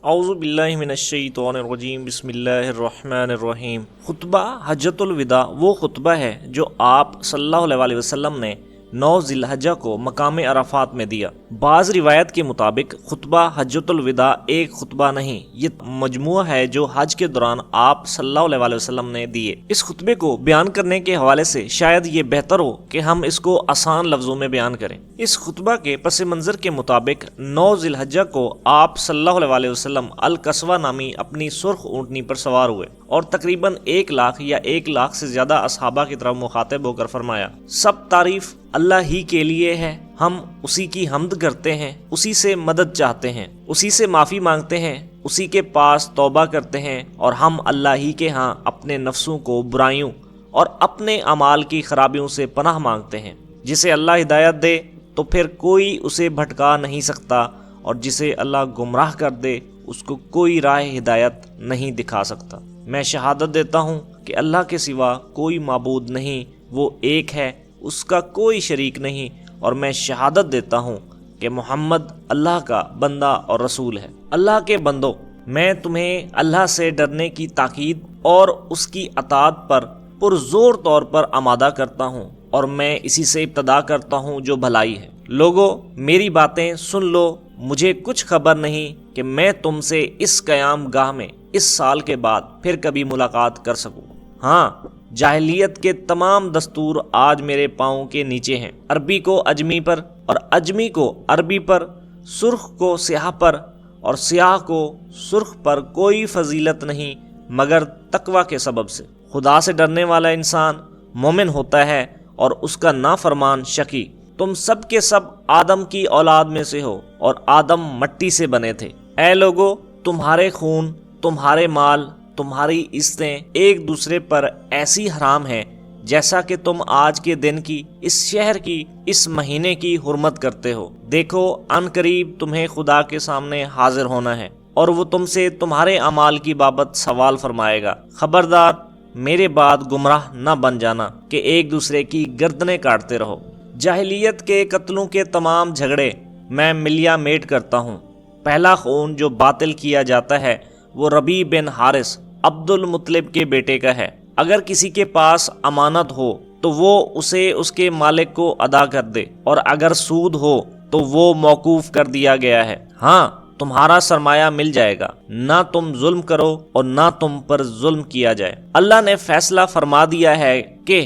اعوذ باللہ من الشیطان الرجیم بسم اللہ الرحمن الرحیم۔ خطبہ حجۃ الوداع وہ خطبہ ہے جو آپ صلی اللہ علیہ وسلم نے 9 ذی الحجہ کو مقام عرفات میں دیا۔ بعض روایت کے مطابق خطبہ حجۃ الوداع ایک خطبہ نہیں، یہ مجموعہ ہے جو حج کے دوران آپ صلی اللہ علیہ وسلم نے دیے۔ اس خطبے کو بیان کرنے کے حوالے سے شاید یہ بہتر ہو کہ ہم اس کو آسان لفظوں میں بیان کریں۔ اس خطبہ کے پس منظر کے مطابق 9 ذی الحجہ کو آپ صلی اللہ علیہ وسلم القصوہ نامی اپنی سرخ اونٹنی پر سوار ہوئے اور تقریباً 1 لاکھ یا 1 لاکھ سے زیادہ اصحابہ کی طرف مخاطب ہو کر فرمایا، سب تعریف اللہ ہی کے لیے ہے، ہم اسی کی حمد کرتے ہیں، اسی سے مدد چاہتے ہیں، اسی سے معافی مانگتے ہیں، اسی کے پاس توبہ کرتے ہیں، اور ہم اللہ ہی کے ہاں اپنے نفسوں کو برائیوں اور اپنے اعمال کی خرابیوں سے پناہ مانگتے ہیں۔ جسے اللہ ہدایت دے تو پھر کوئی اسے بھٹکا نہیں سکتا، اور جسے اللہ گمراہ کر دے اس کو کوئی راہ ہدایت نہیں دکھا سکتا۔ میں شہادت دیتا ہوں کہ اللہ کے سوا کوئی معبود نہیں، وہ ایک ہے، اس کا کوئی شریک نہیں، اور میں شہادت دیتا ہوں کہ محمد اللہ کا بندہ اور رسول ہے۔ اللہ کے بندو، میں تمہیں اللہ سے ڈرنے کی تاکید اور اس کی اطاعت پر پرزور طور پر آمادہ کرتا ہوں، اور میں اسی سے ابتدا کرتا ہوں جو بھلائی ہے۔ لوگو، میری باتیں سن لو، مجھے کچھ خبر نہیں کہ میں تم سے اس قیام گاہ میں اس سال کے بعد پھر کبھی ملاقات کر سکوں۔ ہاں، جاہلیت کے تمام دستور آج میرے پاؤں کے نیچے ہیں۔ عربی کو اجمی پر اور اجمی کو عربی پر، سرخ کو سیاہ پر اور سیاہ کو سرخ پر کوئی فضیلت نہیں مگر تقوی کے سبب سے۔ خدا سے ڈرنے والا انسان مومن ہوتا ہے اور اس کا نافرمان شقی۔ تم سب کے سب آدم کی اولاد میں سے ہو، اور آدم مٹی سے بنے تھے۔ اے لوگو، تمہارے خون، تمہارے مال، تمہاری عزتیں ایک دوسرے پر ایسی حرام ہیں جیسا کہ تم آج کے دن کی، اس شہر کی، اس مہینے کی حرمت کرتے ہو۔ دیکھو، ان قریب تمہیں خدا کے سامنے حاضر ہونا ہے، اور وہ تم سے تمہارے اعمال کی بابت سوال فرمائے گا۔ خبردار، میرے بعد گمراہ نہ بن جانا کہ ایک دوسرے کی گردنیں کاٹتے رہو۔ جاہلیت کے قتلوں کے تمام جھگڑے میں ملیا میٹ کرتا ہوں۔ پہلا خون جو باطل کیا جاتا ہے وہ ربیع بن حارث عبد المطلب کے بیٹے کا ہے۔ اگر کسی کے پاس امانت ہو تو وہ اسے اس کے مالک کو ادا کر دے، اور اگر سود ہو تو وہ موقوف کر دیا گیا ہے۔ ہاں، تمہارا سرمایہ مل جائے گا، نہ تم ظلم کرو اور نہ تم پر ظلم کیا جائے۔ اللہ نے فیصلہ فرما دیا ہے کہ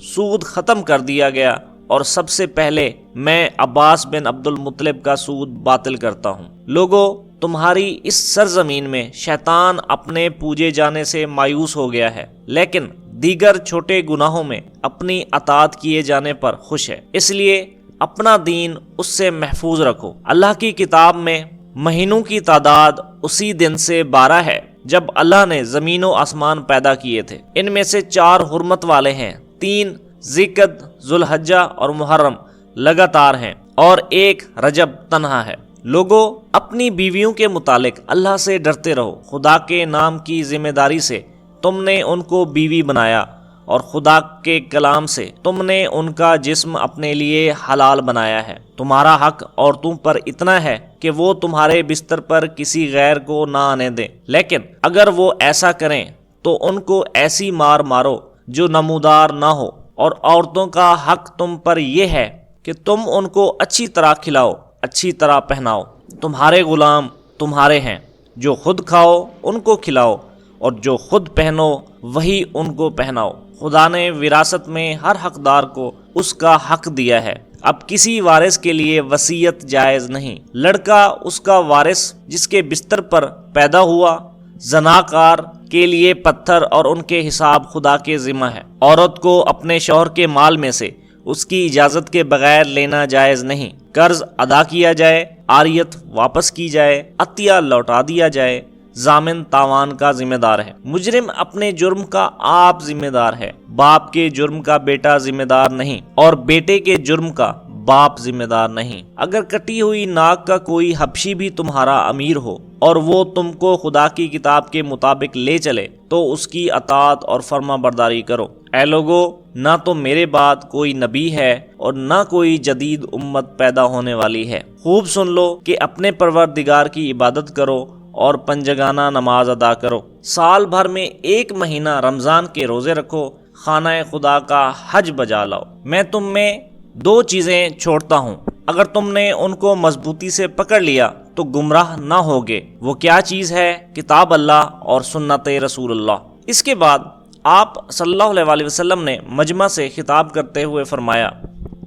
سود ختم کر دیا گیا، اور سب سے پہلے میں عباس بن عبد المطلب کا سود باطل کرتا ہوں۔ لوگو، تمہاری اس سرزمین میں شیطان اپنے پوجے جانے سے مایوس ہو گیا ہے، لیکن دیگر چھوٹے گناہوں میں اپنی اطاعت کیے جانے پر خوش ہے۔ اس لیے اپنا دین اس سے محفوظ رکھو۔ اللہ کی کتاب میں مہینوں کی تعداد اسی دن سے 12 ہے جب اللہ نے زمین و آسمان پیدا کیے تھے۔ ان میں سے 4 حرمت والے ہیں، 3 ذی-القعدہ، ذوالحجہ اور محرم لگاتار ہیں، اور 1 رجب تنہا ہے۔ لوگو، اپنی بیویوں کے متعلق اللہ سے ڈرتے رہو۔ خدا کے نام کی ذمہ داری سے تم نے ان کو بیوی بنایا، اور خدا کے کلام سے تم نے ان کا جسم اپنے لیے حلال بنایا ہے۔ تمہارا حق عورتوں پر اتنا ہے کہ وہ تمہارے بستر پر کسی غیر کو نہ آنے دیں، لیکن اگر وہ ایسا کریں تو ان کو ایسی مار مارو جو نمودار نہ ہو، اور عورتوں کا حق تم پر یہ ہے کہ تم ان کو اچھی طرح کھلاؤ، اچھی طرح پہناؤ۔ تمہارے غلام تمہارے ہیں، جو خود کھاؤ ان کو کھلاؤ، اور جو خود پہنو وہی ان کو پہناؤ۔ خدا نے وراثت میں ہر حقدار کو اس کا حق دیا ہے۔ اب کسی وارث کے لیے وصیت جائز نہیں۔ لڑکا اس کا وارث جس کے بستر پر پیدا ہوا، زناکار کے لیے پتھر اور ان کے حساب خدا کے ذمہ ہے۔ عورت کو اپنے شوہر کے مال میں سے اس کی اجازت کے بغیر لینا جائز نہیں۔ قرض ادا کیا جائے، عاریت واپس کی جائے، عطیہ لوٹا دیا جائے، ضامن تاوان کا ذمہ دار ہے۔ مجرم اپنے جرم کا آپ ذمہ دار ہے۔ باپ کے جرم کا بیٹا ذمہ دار نہیں، اور بیٹے کے جرم کا باپ ذمہ دار نہیں۔ اگر کٹی ہوئی ناک کا کوئی حبشی بھی تمہارا امیر ہو اور وہ تم کو خدا کی کتاب کے مطابق لے چلے تو اس کی اطاعت اور فرما برداری کرو۔ اے لوگو، نہ تو میرے بعد کوئی نبی ہے اور نہ کوئی جدید امت پیدا ہونے والی ہے۔ خوب سن لو کہ اپنے پروردگار کی عبادت کرو اور پنجگانہ نماز ادا کرو، سال بھر میں 1 مہینہ رمضان کے روزے رکھو، خانہ خدا کا حج بجا لاؤ۔ میں تم میں 2 چیزیں چھوڑتا ہوں، اگر تم نے ان کو مضبوطی سے پکڑ لیا تو گمراہ نہ ہوگے۔ وہ کیا چیز ہے؟ کتاب اللہ اور سنت رسول اللہ۔ اس کے بعد آپ صلی اللہ علیہ وسلم نے مجمع سے خطاب کرتے ہوئے فرمایا،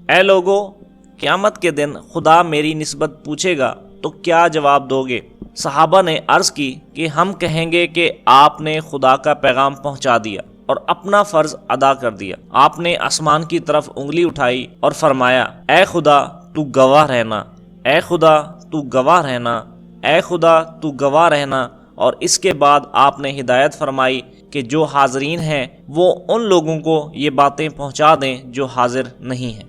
اے لوگو، قیامت کے دن خدا میری نسبت پوچھے گا تو کیا جواب دو گے؟ صحابہ نے عرض کی کہ ہم کہیں گے کہ آپ نے خدا کا پیغام پہنچا دیا اور اپنا فرض ادا کر دیا۔ آپ نے آسمان کی طرف انگلی اٹھائی اور فرمایا، اے خدا تو گواہ رہنا، اے خدا تو گواہ رہنا، اے خدا تو گواہ رہنا۔ اور اس کے بعد آپ نے ہدایت فرمائی کہ جو حاضرین ہیں وہ ان لوگوں کو یہ باتیں پہنچا دیں جو حاضر نہیں ہیں۔